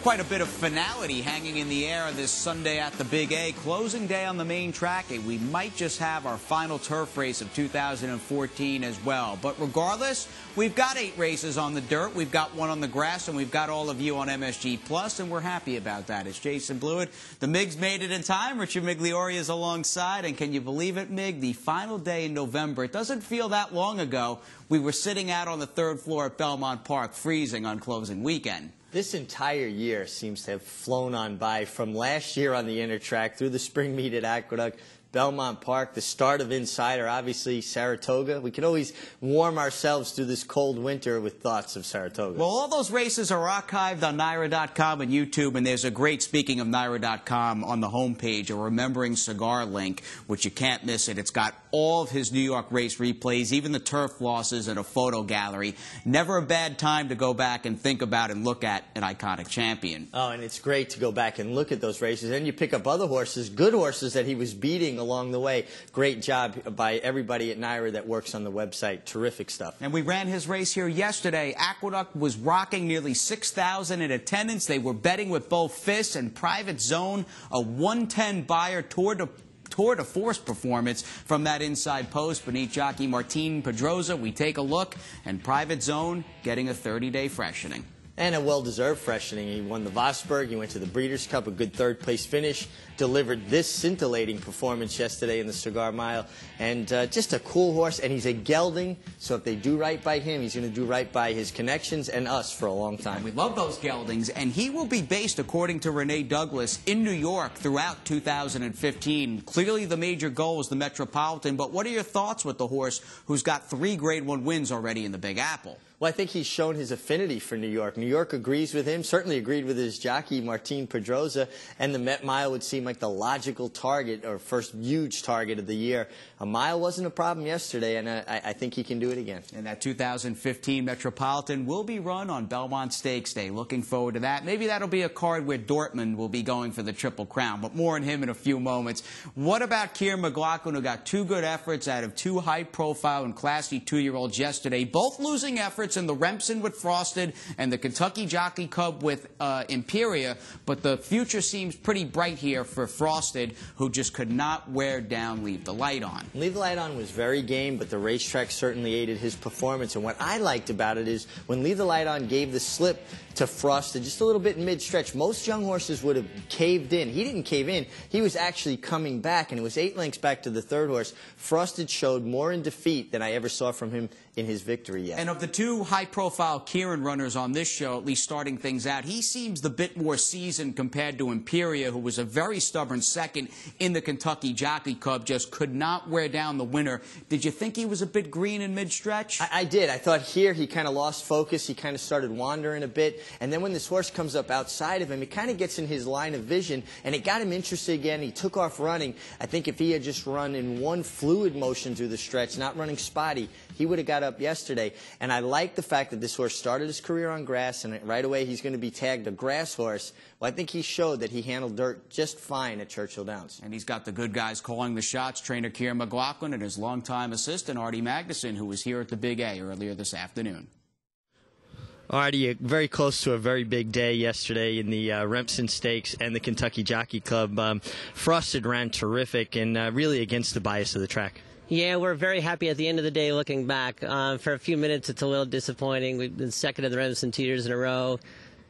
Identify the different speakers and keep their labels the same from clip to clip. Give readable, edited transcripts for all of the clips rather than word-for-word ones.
Speaker 1: Quite a bit of finality hanging in the air this Sunday at the Big A. Closing day on the main track, and we might just have our final turf race of 2014 as well. But regardless, we've got 8 races on the dirt, we've got 1 on the grass, and we've got all of you on MSG Plus, and we're happy about that. It's Jason Blewitt. The Migs made it in time. Richard Migliore is alongside, and can you believe it, Mig? The final day in November. It doesn't feel that long ago. We were sitting out on the 3rd floor at Belmont Park, freezing on closing weekend.
Speaker 2: This entire year seems to have flown on by, from last year on the inner track through the spring meet at Aqueduct, Belmont Park, the start of Insider, obviously Saratoga. We can always warm ourselves through this cold winter with thoughts of Saratoga.
Speaker 1: Well, all those races are archived on NYRA.com and YouTube, and there's a great, speaking of NYRA.com, on the homepage, a Remembering Cigar link, which you can't miss it. It's got all of his New York race replays, even the turf losses, and a photo gallery. Never a bad time to go back and think about and look at an iconic champion.
Speaker 2: Oh, and it's great to go back and look at those races. And you pick up other horses, good horses that he was beating along the way. Great job by everybody at NYRA that works on the website. Terrific stuff.
Speaker 1: And we ran his race here yesterday. Aqueduct was rocking nearly 6,000 in attendance. They were betting with both fists, and Private Zone, a 110 buyer tour de force performance from that inside post beneath jockey Martin Pedroza. We take a look, and Private Zone getting a 30-day freshening.
Speaker 2: And a well-deserved freshening. He won the Vosburg, he went to the Breeders' Cup, a good third-place finish, delivered this scintillating performance yesterday in the Cigar Mile, and just a cool horse, and he's a gelding, so if they do right by him, he's going to do right by his connections and us for a long time.
Speaker 1: And we love those geldings, and he will be based, according to Renee Douglas, in New York throughout 2015. Clearly the major goal is the Metropolitan, but what are your thoughts with the horse who's got 3 Grade 1 wins already in the Big Apple?
Speaker 2: Well, I think he's shown his affinity for New York. New York agrees with him, certainly agreed with his jockey, Martin Pedroza, and the Met Mile would seem like the logical target, or first huge target of the year. A mile wasn't a problem yesterday, and I think he can do it again.
Speaker 1: And that 2015 Metropolitan will be run on Belmont Stakes Day. Looking forward to that. Maybe that'll be a card where Dortmund will be going for the Triple Crown, but more on him in a few moments. What about Kieran McLaughlin, who got 2 good efforts out of 2 high-profile and classy 2-year-olds yesterday, both losing efforts in the Remsen with Frosted and the Kentucky Jockey Cub with Imperia, but the future seems pretty bright here for Frosted, who just could not wear down Leave the Light On.
Speaker 2: Leave the Light On was very game, but the racetrack certainly aided his performance. And what I liked about it is when Leave the Light On gave the slip to Frosted just a little bit in mid-stretch, most young horses would have caved in. He didn't cave in. He was actually coming back, and it was 8 lengths back to the 3rd horse. Frosted showed more in defeat than I ever saw from him in his victory yet.
Speaker 1: And of the 2 high-profile Kieran runners on this show, at least starting things out, he seems the bit more seasoned compared to Imperia, who was a very stubborn second in the Kentucky Jockey Cup, just could not wear down the winner. Did you think he was a bit green in mid-stretch?
Speaker 2: I did. I thought here he kind of lost focus. He kind of started wandering a bit. And then when this horse comes up outside of him, it kind of gets in his line of vision, and it got him interested again. He took off running. I think if he had just run in one fluid motion through the stretch, not running spotty, he would have got up yesterday. And I like the fact that this horse started his career on grass, and right away he's going to be tagged a grass horse. Well, I think he showed that he handled dirt just fine at Churchill Downs.
Speaker 1: And he's got the good guys calling the shots, trainer Kieran McLaughlin and his longtime assistant, Artie Magnuson, who was here at the Big A earlier this afternoon.
Speaker 3: Artie, very close to a very big day yesterday in the Remsen Stakes and the Kentucky Jockey Club. Frosted ran terrific and really against the bias of the track.
Speaker 4: Yeah, we're very happy at the end of the day looking back. For a few minutes, it's a little disappointing. We've been second in the Remsen 2 years in a row.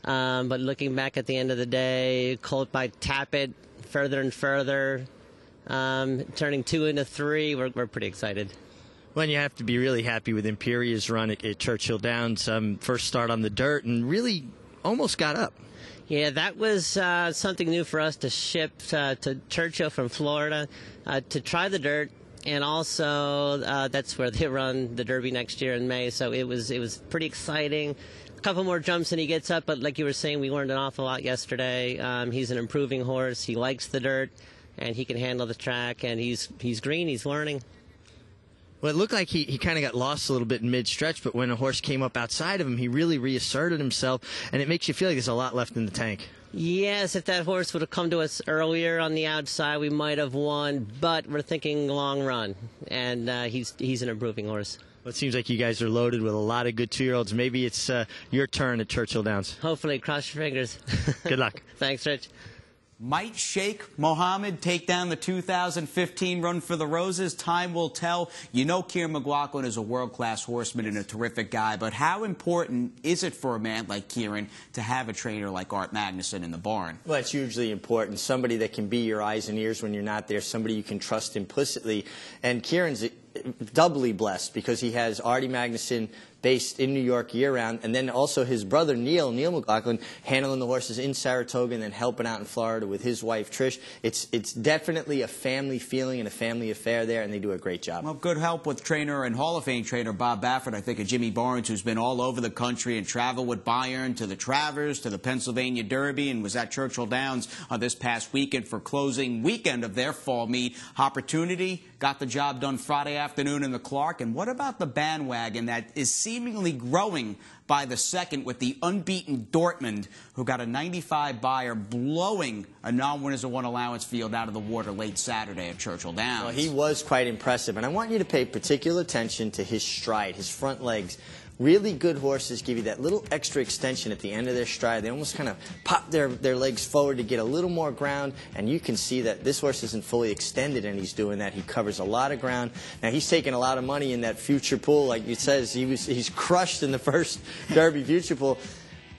Speaker 4: But looking back at the end of the day, Colt might tap it further and further, turning 2 into 3. We're pretty excited.
Speaker 3: Well, you have to be really happy with Imperia's run at Churchill Downs. First start on the dirt and really almost got up.
Speaker 4: Yeah, that was something new for us to ship to Churchill from Florida to try the dirt. And also, that's where they run the Derby next year in May. So it was pretty exciting. A couple more jumps and he gets up. But like you were saying, we learned an awful lot yesterday. He's an improving horse. He likes the dirt, and he can handle the track. And he's green. He's learning.
Speaker 3: Well, it looked like he kind of got lost a little bit in mid-stretch, but when a horse came up outside of him, he really reasserted himself, and it makes you feel like there's a lot left in the tank.
Speaker 4: Yes, if that horse would have come to us earlier on the outside, we might have won, but we're thinking long run, and he's an improving horse.
Speaker 3: Well, it seems like you guys are loaded with a lot of good 2-year-olds. Maybe it's your turn at Churchill Downs.
Speaker 4: Hopefully, cross your fingers.
Speaker 3: Good luck.
Speaker 4: Thanks, Rich.
Speaker 1: Might Sheikh Mohammed take down the 2015 Run for the Roses? Time will tell. You know Kieran McLaughlin is a world-class horseman and a terrific guy, but how important is it for a man like Kieran to have a trainer like Art Magnuson in the barn?
Speaker 2: Well, it's hugely important. Somebody that can be your eyes and ears when you're not there, somebody you can trust implicitly. And Kieran's doubly blessed because he has Artie Magnuson based in New York year-round, and then also his brother Neil McLaughlin, handling the horses in Saratoga and then helping out in Florida with his wife Trish. It's definitely a family feeling and a family affair there, and they do a great job.
Speaker 1: Well, good help with trainer and Hall of Fame trainer Bob Baffert, I think, of Jimmy Barnes, who's been all over the country and traveled with Bayern to the Travers, to the Pennsylvania Derby, and was at Churchill Downs this past weekend for closing weekend of their fall meet. Opportunity, got the job done Friday afternoon in the Clark. And what about the bandwagon that is seemingly growing by the second with the unbeaten Dortmund, who got a 95 buyer, blowing a non-winners of one allowance field out of the water late Saturday at Churchill Downs?
Speaker 2: Well, he was quite impressive, and I want you to pay particular attention to his stride, his front legs. Really good horses give you that little extra extension at the end of their stride. They almost kind of pop their legs forward to get a little more ground, and you can see that this horse isn't fully extended, and he's doing that. He covers a lot of ground. Now, he's taking a lot of money in that future pool. Like it says, he's crushed in the first Derby future pool.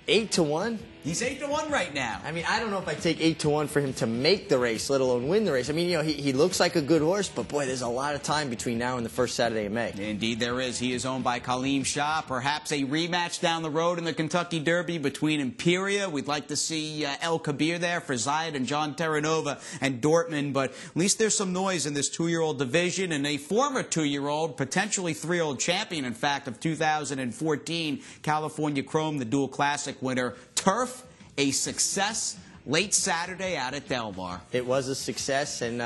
Speaker 2: 8-1?
Speaker 1: He's 8-1 right now.
Speaker 2: I mean, I don't know if I take 8-1 for him to make the race, let alone win the race. I mean, you know, he looks like a good horse, but boy, there's a lot of time between now and the first Saturday in May.
Speaker 1: Indeed there is. He is owned by Kaleem Shah. Perhaps a rematch down the road in the Kentucky Derby between Imperia. We'd like to see El Kabir there for Zayed and John Terranova and Dortmund, but at least there's some noise in this 2-year-old division, and a former 2-year-old, potentially 3-year-old champion, in fact, of 2014, California Chrome, the Dual Classic winner, Turf, a success late Saturday out at Del Mar.
Speaker 2: It was a success, and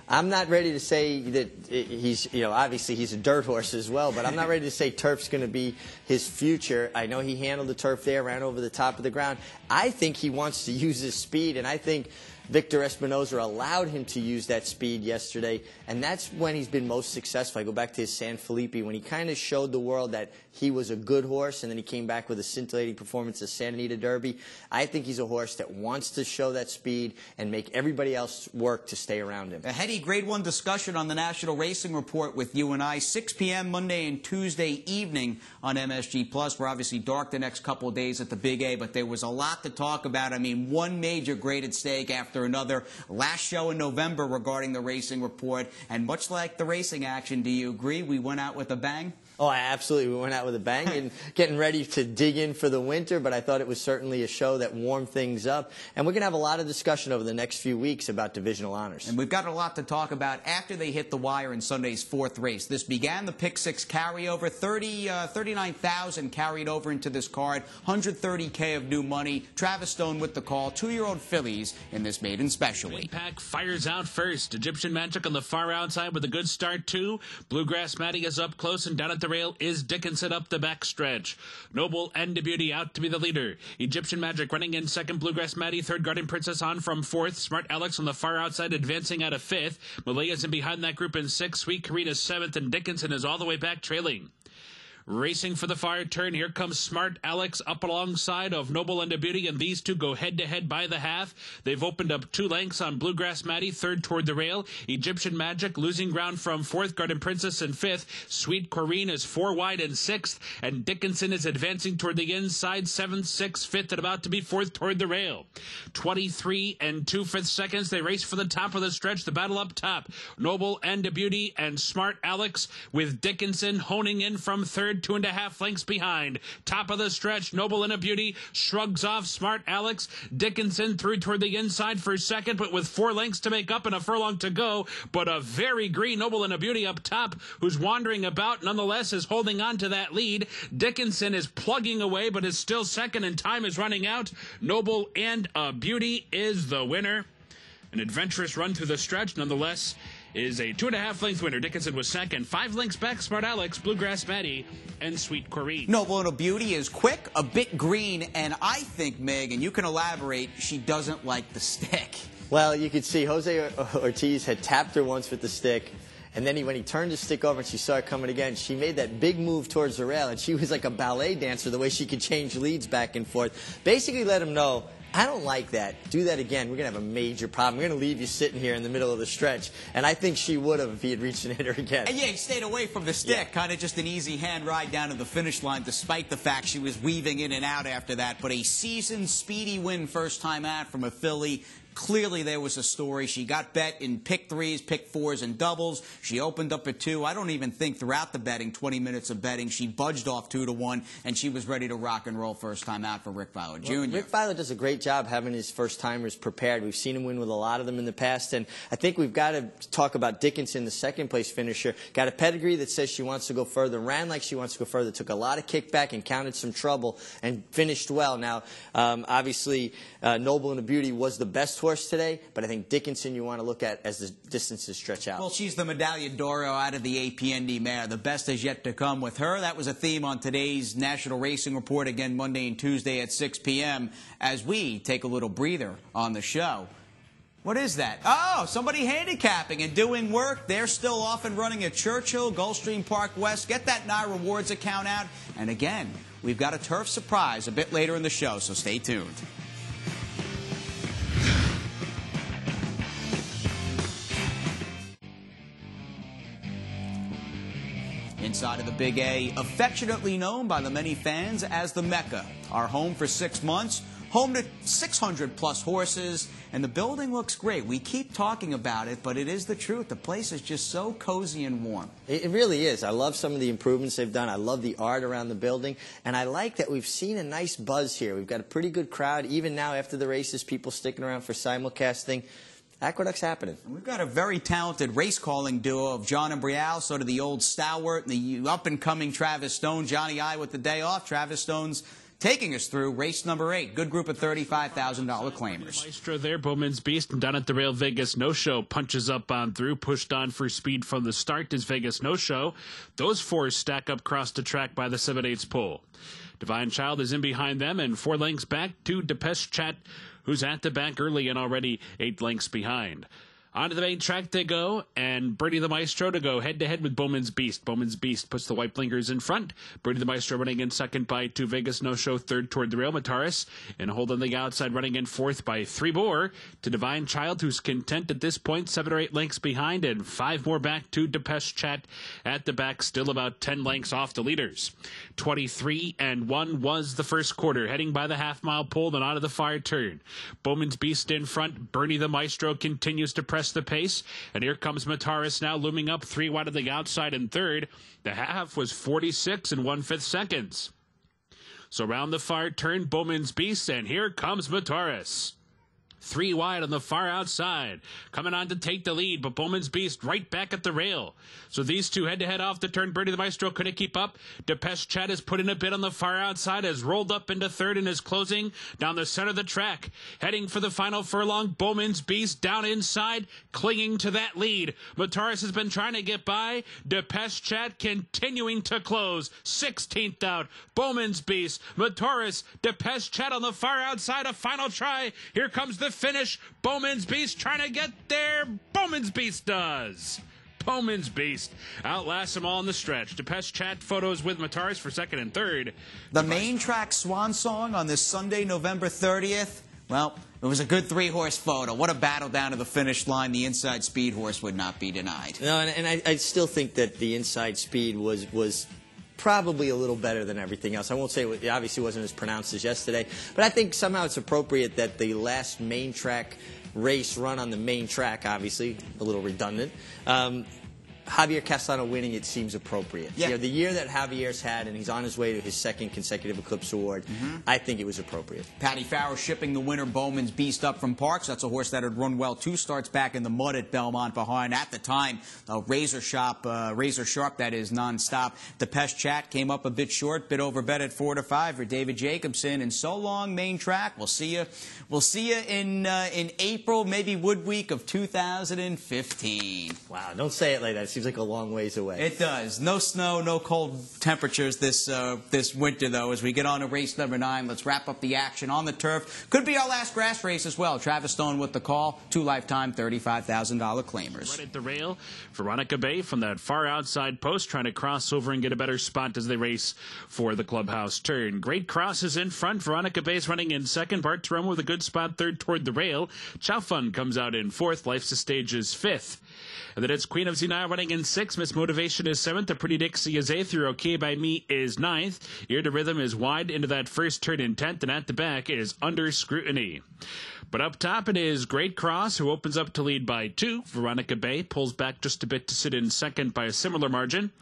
Speaker 2: I'm not ready to say that he's, you know, obviously he's a dirt horse as well, but I'm not ready to say Turf's going to be his future. I know he handled the turf there, ran over the top of the ground. I think he wants to use his speed, and I think Victor Espinoza allowed him to use that speed yesterday, and that's when he's been most successful. I go back to his San Felipe, when he kind of showed the world that he was a good horse, and then he came back with a scintillating performance at Santa Anita Derby. I think he's a horse that wants to show that speed and make everybody else work to stay around him.
Speaker 1: A heady Grade 1 discussion on the National Racing Report with you and I, 6 p.m. Monday and Tuesday evening on MSG+. We're obviously dark the next couple of days at the Big A, but there was a lot to talk about. I mean, one major graded stake after another. Last show in November regarding the Racing Report, and much like the racing action, do you agree we went out with a bang?
Speaker 2: Oh, absolutely. We went out with a bang and getting ready to dig in for the winter, but I thought it was certainly a show that warmed things up. And we're going to have a lot of discussion over the next few weeks about divisional honors.
Speaker 1: And we've got a lot to talk about after they hit the wire in Sunday's 4th race. This began the Pick 6 carryover. 39,000 carried over into this card. $130K of new money. Travis Stone with the call. 2-year-old fillies in this maiden special week.
Speaker 5: Pack fires out first. Egyptian Magic on the far outside with a good start, too. Bluegrass Matty is up close, and down at the rail is Dickinson up the backstretch. Noble and Beauty out to be the leader. Egyptian Magic running in second. Bluegrass Matty, third. Garden Princess on from fourth. Smart Alex on the far outside advancing out of fifth. Malaya's in behind that group in sixth. Sweet Karina seventh, and Dickinson is all the way back trailing. Racing for the far turn, here comes Smart Alex up alongside of Noble and Beauty, and these two go head-to-head by the half. They've opened up 2 lengths on Bluegrass Matty, third toward the rail. Egyptian Magic losing ground from fourth. Garden Princess in fifth. Sweet Corrine is 4 wide in sixth, and Dickinson is advancing toward the inside, 7th, 6th, 5th, and about to be 4th toward the rail. 23 and 2/5 seconds. They race for the top of the stretch. The battle up top. Noble and Beauty and Smart Alex with Dickinson honing in from third, 2.5 lengths behind. Top of the stretch, Noble and a Beauty shrugs off Smart Alex. Dickinson through toward the inside for second, but with 4 lengths to make up and a furlong to go. But a very green Noble and a Beauty up top, who's wandering about, nonetheless is holding on to that lead. Dickinson is plugging away, but is still second, and time is running out. Noble and a Beauty is the winner. An adventurous run through the stretch, nonetheless, is a 2.5 length winner. Dickinson was second. 5 lengths back, Smart Alex, Bluegrass Matty, and Sweet Corrine.
Speaker 1: Noble and a Beauty is quick, a bit green, and I think, Meg, and you can elaborate, she doesn't like the stick.
Speaker 2: Well, you could see Jose Ortiz had tapped her once with the stick, And then when he turned his stick over and she saw it coming again, she made that big move towards the rail, and she was like a ballet dancer the way she could change leads back and forth. Basically let him know, I don't like that. Do that again. We're going to have a major problem. We're going to leave you sitting here in the middle of the stretch. And I think she would have if he had reached and hit her again.
Speaker 1: And yeah, he stayed away from the stick. Kind of just an easy hand ride down to the finish line, despite the fact she was weaving in and out after that. But a seasoned, speedy win first time out from a filly. Clearly there was a story. She got bet in pick threes, pick fours, and doubles. She opened up at 2. I don't even think throughout the betting, 20 minutes of betting, she budged off 2-1, and she was ready to rock and roll first time out for Rick Fowler Jr.
Speaker 2: Rick Fowler does a great job having his first-timers prepared. We've seen him win with a lot of them in the past, and I think we've got to talk about Dickinson, the second-place finisher. Got a pedigree that says she wants to go further, ran like she wants to go further, took a lot of kickback, encountered some trouble, and finished well. Now, obviously, Noble and the Beauty was the best horse today, but I think Dickinson you want to look at as the distances stretch out.
Speaker 1: Well, she's the Medaglia d'Oro out of the APND mare. The best is yet to come with her. That was a theme on today's National Racing Report, again Monday and Tuesday at 6 p.m. as we take a little breather on the show. What is that? Oh, somebody handicapping and doing work. They're still off and running at Churchill, Gulfstream Park West. Get that Nye Rewards account out. And again, we've got a turf surprise a bit later in the show, so stay tuned. Inside of the Big A, affectionately known by the many fans as the Mecca. Our home for 6 months, home to 600-plus horses, and the building looks great. We keep talking about it, but it is the truth. The place is just so cozy and warm.
Speaker 2: It really is. I love some of the improvements they've done. I love the art around the building, and I like that we've seen a nice buzz here. We've got a pretty good crowd. Even now after the races, people sticking around for simulcasting. Aqueduct's happening.
Speaker 1: We've got a very talented race-calling duo of John and Brielle, sort of the old stalwart, and the up-and-coming Travis Stone. Johnny I with the day off. Travis Stone's taking us through race number 8. Good group of $35,000 claimers.
Speaker 5: Maestro there, Bowman's Beast, and down at the rail, Vegas No-Show punches up on through, pushed on for speed from the start is Vegas No-Show. Those 4 stack up across the track by the 7/8 pole. Divine Child is in behind them, and 4 lengths back to Depeche Chat, who's at the back early and already 8 lengths behind. Onto the main track they go, and Birdie the Maestro to go head-to-head with Bowman's Beast. Bowman's Beast puts the white blinkers in front. Birdie the Maestro running in second by 2 Vegas No-Show, third toward the rail. Mataris and Hold on the outside running in fourth by 3 more to Divine Child, who's content at this point, 7 or 8 lengths behind, and 5 more back to Depeche Chat at the back, still about 10 lengths off the leaders. 23-1 was the first quarter, heading by the half-mile pole, then onto the far turn. Bowman's Beast in front. Birdie the Maestro continues to press the pace, and here comes Mataris now looming up 3 wide of the outside in third. The half was 46 1/5 seconds. So round the far turn, Bowman's Beast, and here comes Mataris. 3 wide on the far outside, coming on to take the lead, but Bowman's Beast right back at the rail. So these two head-to-head off the turn. Birdie the Maestro couldn't keep up. Depeche Chat has put in a bit on the far outside, has rolled up into third and is closing down the center of the track. Heading for the final furlong, Bowman's Beast down inside, clinging to that lead. Mataris has been trying to get by. Depeche Chat continuing to close. 16th out, Bowman's Beast, Mataris, Depeche Chat on the far outside. A final try. Here comes the finish. Bowman's Beast trying to get there. Bowman's Beast does. Bowman's Beast outlasts them all in the stretch. Depeche Chat photos with Mataris for second and third.
Speaker 1: The main track swan song on this Sunday, November 30th. Well, it was a good 3-horse photo. What a battle down to the finish line. The inside speed horse would not be denied.
Speaker 2: No, and I still think that the inside speed was probably a little better than everything else. I won't say it obviously wasn't as pronounced as yesterday, but I think somehow it's appropriate that the last main track race run on the main track, obviously a little redundant, Javier Castellano winning, it seems appropriate.
Speaker 1: Yeah.
Speaker 2: You know, the year that Javier's had, and he's on his way to his 2nd consecutive Eclipse Award, I think it was appropriate.
Speaker 1: Patty Farrow shipping the winner, Bowman's Beast, up from Parks. That's a horse that had run well 2 starts back in the mud at Belmont behind, at the time, razor sharp, that is, nonstop. Depeche Chat came up a bit short, bit over bet at 4-5 for David Jacobson. And so long, main track. We'll see you. We'll see you in April, maybe Wood Week of 2015.
Speaker 2: Wow, don't say it like that. seems like a long ways away.
Speaker 1: It does. No snow, no cold temperatures this winter, though. As we get on to race number 9, let's wrap up the action on the turf. Could be our last grass race as well. Travis Stone with the call. 2 lifetime $35,000 claimers.
Speaker 5: Right at the rail, Veronica Bay from that far outside post trying to cross over and get a better spot as they race for the clubhouse turn. Great Cross is in front. Veronica Bay's running in second. Bart Teromo with a good spot third toward the rail. Chow Fun comes out in fourth. Life's a Stage is fifth. And then it's Queen of Juvenile running in sixth. Miss Motivation is seventh. The Pretty Dixie is eighth. You're Okay by Me is ninth. Ear to Rhythm is wide into that first turn in 10th. And at the back is Under Scrutiny. But up top it is Great Cross, who opens up to lead by 2. Veronica Bay pulls back just a bit to sit in second by a similar margin.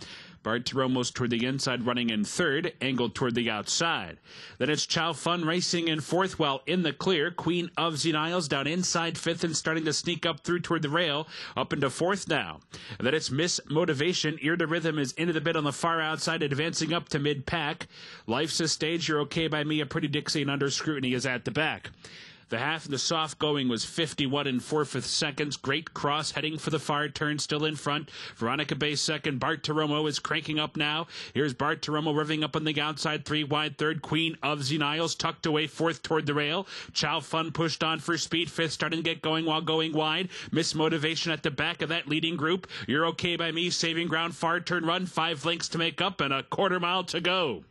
Speaker 5: Bart Teromo's toward the inside, running in third, angled toward the outside. Then it's Chow Fun racing in fourth, while in the clear, Queen of Zeniles down inside fifth and starting to sneak up through toward the rail, up into fourth now. And then it's Miss Motivation. Ear to Rhythm is into the bit on the far outside, advancing up to mid-pack. Life's a Stage, You're Okay by Me, a Pretty Dixie, and Under Scrutiny is at the back. The half of the soft going was 51 and 4/5 seconds. Great Cross heading for the far turn, still in front. Veronica Bay second. Bart Teromo is cranking up now. Here's Bart Teromo revving up on the outside, 3 wide third. Queen of Zeniles tucked away fourth toward the rail. Chow Fun pushed on for speed fifth, starting to get going while going wide. Miss Motivation at the back of that leading group. You're Okay by Me saving ground, far turn run, 5 lengths to make up and a quarter mile to go.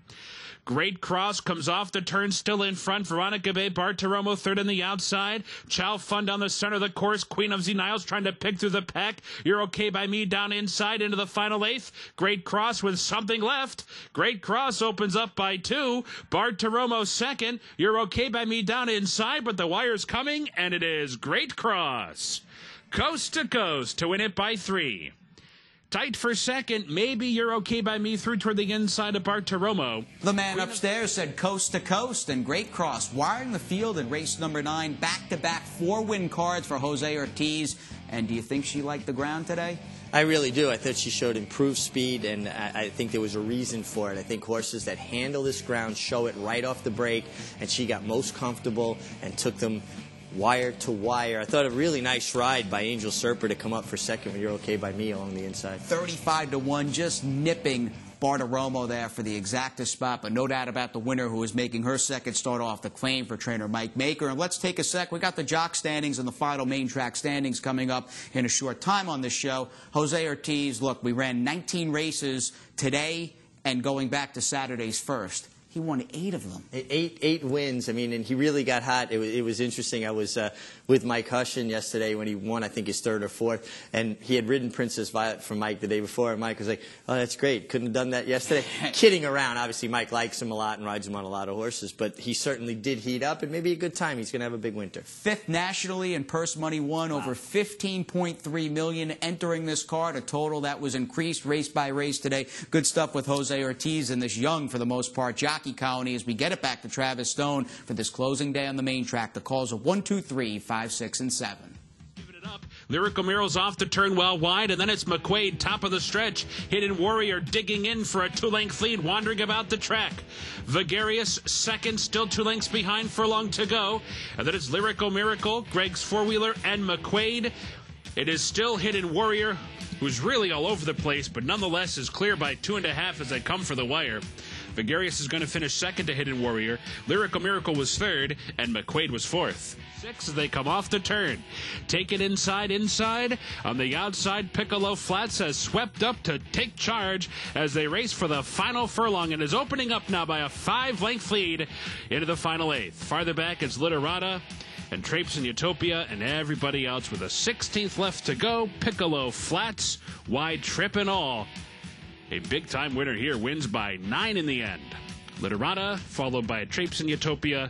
Speaker 5: Great Cross comes off the turn, still in front. Veronica Bay, Bart Teromo third on the outside. Chow Fun down the center of the course. Queen of Zeniles trying to pick through the pack. You're Okay by Me down inside into the final eighth. Great Cross with something left. Great Cross opens up by 2. Bart Teromo second. You're Okay by Me down inside, but the wire's coming, and it is Great Cross. Coast to coast to win it by 3. Tight for second. Maybe You're Okay by Me through toward the inside of Bart Teromo.
Speaker 1: The man upstairs said coast to coast, and Great Cross wiring the field in race number 9. Back-to-back 4-win cards for Jose Ortiz. And do you think she liked the ground today?
Speaker 2: I really do. I thought she showed improved speed, and I think there was a reason for it. I think horses that handle this ground show it right off the break, and she got most comfortable and took them wire to wire. I thought a really nice ride by Angel Serper to come up for second when You're Okay by Me along the inside.
Speaker 1: 35-1, just nipping Bart Teromo there for the exacta spot, but no doubt about the winner who is making her second start off the claim for trainer Mike Maker. And let's take a sec. We got the jock standings and the final main track standings coming up in a short time on this show. Jose Ortiz, look, we ran 19 races today and going back to Saturday's first. He won 8 of them.
Speaker 2: Eight wins. I mean, and he really got hot. It was interesting. I was with Mike Hushin yesterday when he won, I think, his 3rd or 4th. And he had ridden Princess Violet from Mike the day before. And Mike was like, oh, that's great. Couldn't have done that yesterday. Kidding around. Obviously, Mike likes him a lot and rides him on a lot of horses. But he certainly did heat up, and maybe a good time. He's going to have a big winter.
Speaker 1: 5th nationally in purse money won, over $15.3 million entering this card, a total that was increased race by race today. Good stuff with Jose Ortiz and this young, for the most part, jockey colony as we get it back to Travis Stone for this closing day on the main track. The calls are 1, 2, 3, 5, 6, and 7.
Speaker 5: Giving it up. Lyrical Mural's off the turn well wide, and then it's McQuaid, top of the stretch. Hidden Warrior digging in for a 2-length lead, wandering about the track. Vagarious second, still 2 lengths behind, furlong to go. And then it's Lyrical Miracle, Greg's four-wheeler, and McQuaid. It is still Hidden Warrior, who's really all over the place, but nonetheless is clear by 2.5 as they come for the wire. Vagarious is going to finish second to Hidden Warrior. Lyrical Miracle was third, and McQuaid was fourth. 6 as they come off the turn. Take it inside. On the outside, Piccolo Flats has swept up to take charge as they race for the final furlong and is opening up now by a 5-length lead into the final 8th. Farther back, it's Literata and Trapes and Utopia and everybody else with a 16th left to go. Piccolo Flats, wide trip and all. A big-time winner here, wins by 9 in the end. Literata, followed by Trapes and Utopia,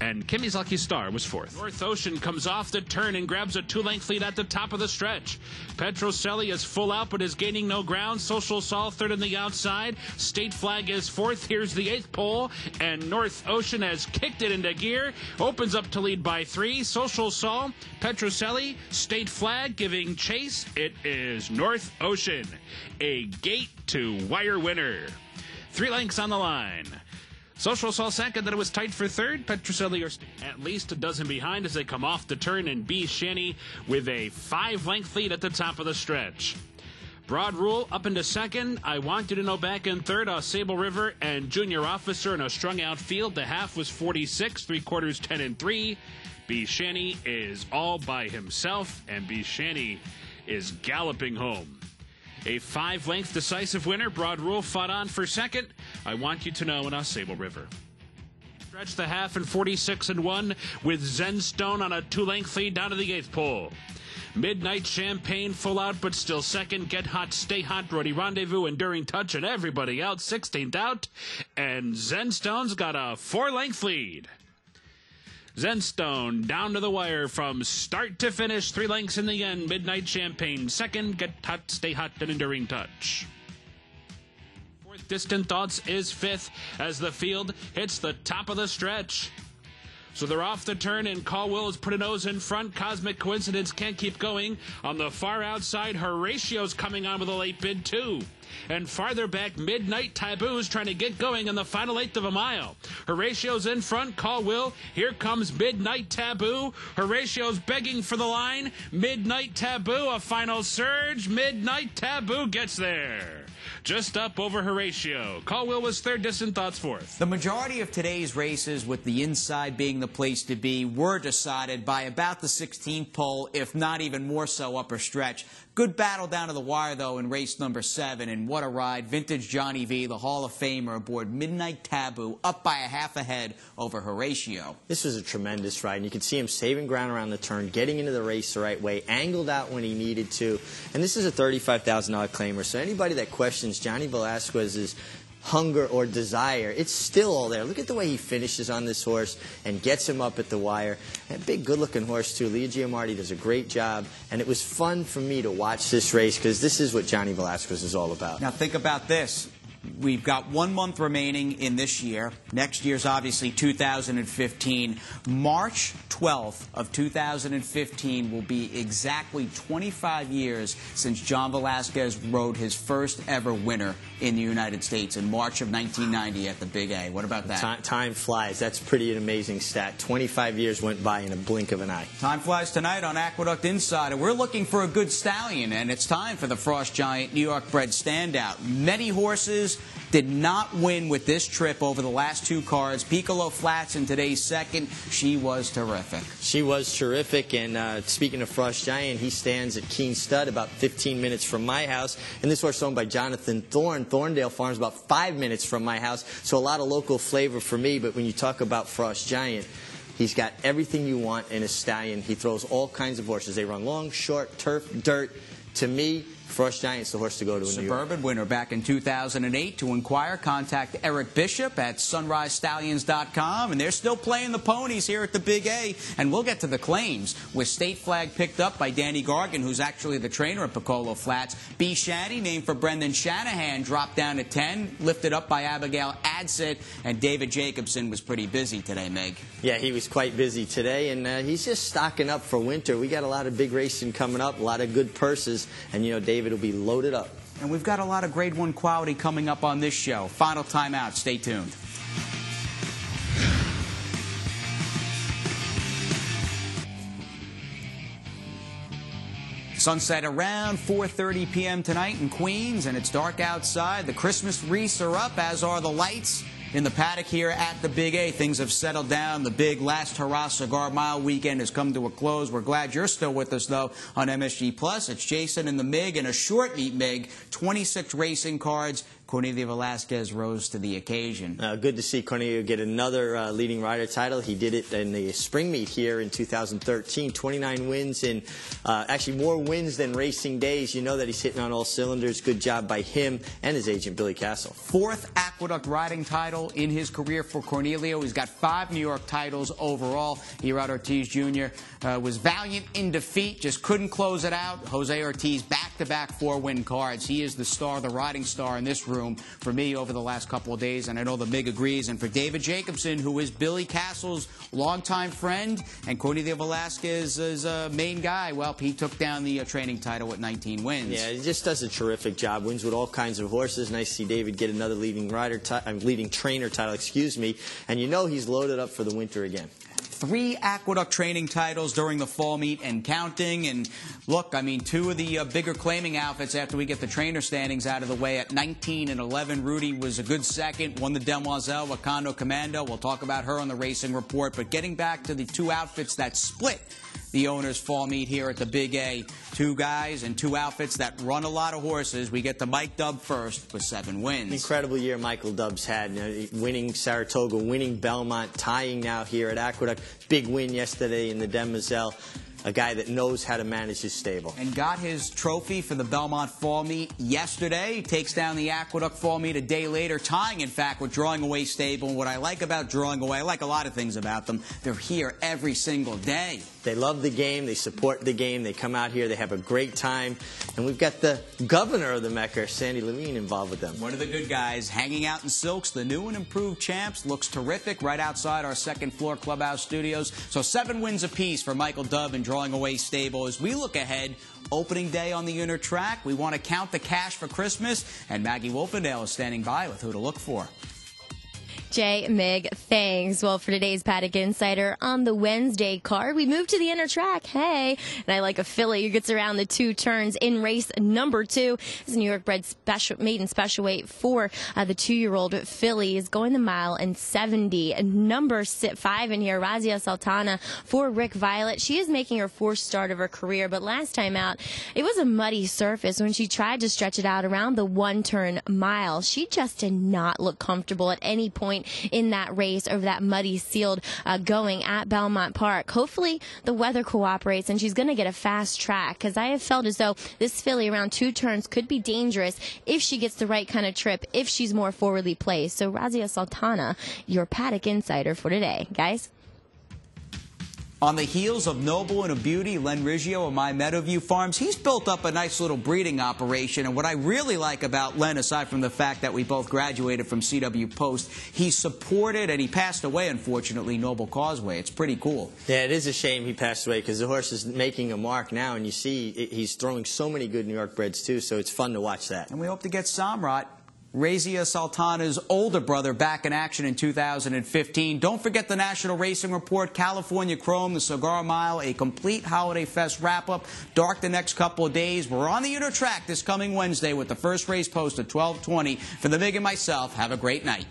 Speaker 5: and Kimmy's Lucky Star was fourth. North Ocean comes off the turn and grabs a 2-length lead at the top of the stretch. Petrocelli is full out but is gaining no ground. Social Sol third on the outside. State Flag is fourth. Here's the 8th pole, and North Ocean has kicked it into gear. Opens up to lead by 3. Social Sol, Petrocelli, State Flag giving chase. It is North Ocean, a gate-to-wire winner. 3 lengths on the line. Social Sol second, then it was tight for third. Petrocelli are at least a dozen behind as they come off the turn, and B. Shanny with a 5-length lead at the top of the stretch. Broad Rule up into second. I Want You to Know back in third. Sable River and Junior Officer in a strung out field. The half was 46, 3/4 10 and 3. B. Shanny is all by himself, and B. Shanny is galloping home. A 5-length decisive winner. Broad Rule fought on for second. I Want You to Know in Sable River. Stretch the half in 46 and 1 with Zenstone on a 2-length lead down to the 8th pole. Midnight Champagne full out but still second. Get Hot, Stay Hot, Brody Rendezvous, Enduring Touch, and everybody else 16th out. And Zenstone's got a 4-length lead. Zenstone down to the wire from start to finish. 3 lengths in the end. Midnight Champagne second. Get Hot, Stay Hot, and Enduring Touch. Fourth Distant Thoughts is 5th as the field hits the top of the stretch. So they're off the turn, and Caldwell has put a nose in front. Cosmic Coincidence can't keep going. On the far outside, Horatio's coming on with a late bid, too. And farther back, Midnight Taboo's trying to get going in the final 1/8 of a mile. Horatio's in front. Caldwell. Here comes Midnight Taboo. Horatio's begging for the line. Midnight Taboo, a final surge. Midnight Taboo gets there. Just up over Horatio. Caldwell was third, Distant Thoughts fourth.
Speaker 1: The majority of today's races, with the inside being the place to be, were decided by about the 16th pole, if not even more so upper stretch. Good battle down to the wire, though, in race number 7, and what a ride. Vintage Johnny V, the Hall of Famer, aboard Midnight Taboo, up by a half a head over Horatio.
Speaker 2: This was a tremendous ride, and you could see him saving ground around the turn, getting into the race the right way, angled out when he needed to. And this is a $35,000 claimer, so anybody that questions Johnny Velasquez's hunger or desire, it's still all there. Look at the way he finishes on this horse and gets him up at the wire. And a big, good-looking horse, too. Leah Giamardi does a great job, and it was fun for me to watch this race because this is what Johnny Velasquez is all about.
Speaker 1: Now, think about this. We've got 1 month remaining in this year. Next year's obviously 2015. March 12th of 2015 will be exactly 25 years since John Velasquez rode his first ever winner in the United States in March of 1990 at the Big A. What about that?
Speaker 2: Time flies. That's pretty an amazing stat. 25 years went by in a blink of an eye.
Speaker 1: Time flies tonight on Aqueduct Insider. We're looking for a good stallion, and it's time for the Frost Giant New York bred standout. Many horses did not win with this trip over the last 2 cards. Piccolo Flats in today's second. She was terrific.
Speaker 2: She was terrific, and speaking of Frost Giant, he stands at Keene Stud about 15 minutes from my house, and this horse owned by Jonathan Thorne, Thorndale Farms, about 5 minutes from my house, so a lot of local flavor for me. But when you talk about Frost Giant, he's got everything you want in a stallion. He throws all kinds of horses. They run long, short, turf, dirt. To me, Frost Giant's the horse to go to in New York.
Speaker 1: Suburban winner back in 2008. To inquire, contact Eric Bishop at sunrisestallions.com. And they're still playing the ponies here at the Big A. And we'll get to the claims with State Flag picked up by Danny Gargan, who's actually the trainer at Piccolo Flats. B. Shanty, named for Brendan Shanahan, dropped down to 10, lifted up by Abigail Adsit. And David Jacobson was pretty busy today, Meg.
Speaker 2: Yeah, he was quite busy today, and he's just stocking up for winter. We got a lot of big racing coming up, a lot of good purses, and, you know, David will be loaded up.
Speaker 1: And we've got a lot of Grade 1 quality coming up on this show. Final timeout. Stay tuned. Sunset around 4:30 p.m. tonight in Queens, and it's dark outside. The Christmas wreaths are up, as are the lights in the paddock here at the Big A. Things have settled down. The big last hurrah Cigar Mile weekend has come to a close. We're glad you're still with us, though, on MSG Plus. It's Jason and the Mig, and a short meet Mig, 26 racing cards. Cornelia Velasquez rose to the occasion.
Speaker 2: Good to see Cornelia get another leading rider title. He did it in the spring meet here in 2013. 29 wins, and actually more wins than racing days. You know that he's hitting on all cylinders. Good job by him and his agent, Billy Castle.
Speaker 1: 4th Aqueduct riding title in his career for Cornelio. He's got 5 New York titles overall. Erod Ortiz Jr. Was valiant in defeat, just couldn't close it out. Jose Ortiz back-to-back 4-win cards. He is the star, the riding star in this room for me over the last couple of days, and I know the Mig agrees. And for David Jacobson, who is Billy Castle's longtime friend and Cornelia Velasquez's main guy, well, he took down the training title with 19 wins.
Speaker 2: Yeah, he just does a terrific job. Wins with all kinds of horses. Nice to see David get another leading trainer title, excuse me. And you know he's loaded up for the winter again.
Speaker 1: 3 Aqueduct training titles during the fall meet and counting. And look, I mean, 2 of the bigger claiming outfits after we get the trainer standings out of the way at 19 and 11. Rudy was a good second, won the Demoiselle, Wakando Commando. We'll talk about her on the Racing Report. But getting back to the 2 outfits that split the owners' fall meet here at the Big A. 2 guys and 2 outfits that run a lot of horses. We get to Mike Dubb first with 7 wins.
Speaker 2: Incredible year Michael Dubb's had. Winning Saratoga, winning Belmont, tying now here at Aqueduct. Big win yesterday in the Demoiselle. A guy that knows how to manage his stable.
Speaker 1: And got his trophy for the Belmont Fall Meet yesterday. He takes down the Aqueduct Fall Meet a day later, tying, in fact, with Drawing Away Stable. And what I like about Drawing Away, I like a lot of things about them. They're here every single day.
Speaker 2: They love the game. They support the game. They come out here. They have a great time. And we've got the governor of the Mecca, Sandy Levine, involved with them.
Speaker 1: One of the good guys hanging out in silks. The new and improved champs. Looks terrific right outside our second-floor clubhouse studios. So 7 wins apiece for Michael Dubb and Drawing Away Stable. As we look ahead, opening day on the inner track, we want to count the cash for Christmas. And Maggie Wolfendale is standing by with who to look for.
Speaker 6: Jay, Mig, thanks. Well, for today's Paddock Insider on the Wednesday card, we move to the inner track. Hey, and I like a filly who gets around the 2 turns in race number 2. This is New York bred maiden special weight for the 2-year-old filly is going the mile and 70. Number 5 in here, Razia Sultana for Rick Violet. She is making her 4th start of her career, but last time out, it was a muddy surface when she tried to stretch it out around the 1-turn mile. She just did not look comfortable at any point in that race over that muddy sealed going at Belmont Park. Hopefully the weather cooperates and she's going to get a fast track, because I have felt as though this filly around 2 turns could be dangerous if she gets the right kind of trip, if she's more forwardly placed. So Razia Sultana, your Paddock Insider for today. Guys?
Speaker 1: On the heels of Noble and a Beauty, Len Riggio of My Meadowview Farms, he's built up a nice little breeding operation. And what I really like about Len, aside from the fact that we both graduated from CW Post, he supported, and he passed away, unfortunately, Noble Causeway. It's pretty cool.
Speaker 2: Yeah, it is a shame he passed away, because the horse is making a mark now, and you see he's throwing so many good New York breds, too, so it's fun to watch that.
Speaker 1: And we hope to get Samrat, Razia Sultana's older brother, back in action in 2015. Don't forget the National Racing Report, California Chrome, the Cigar Mile, a complete Holiday Fest wrap-up. Dark the next couple of days. We're on the inner track this coming Wednesday with the first race post at 12:20. For the Big and myself, have a great night.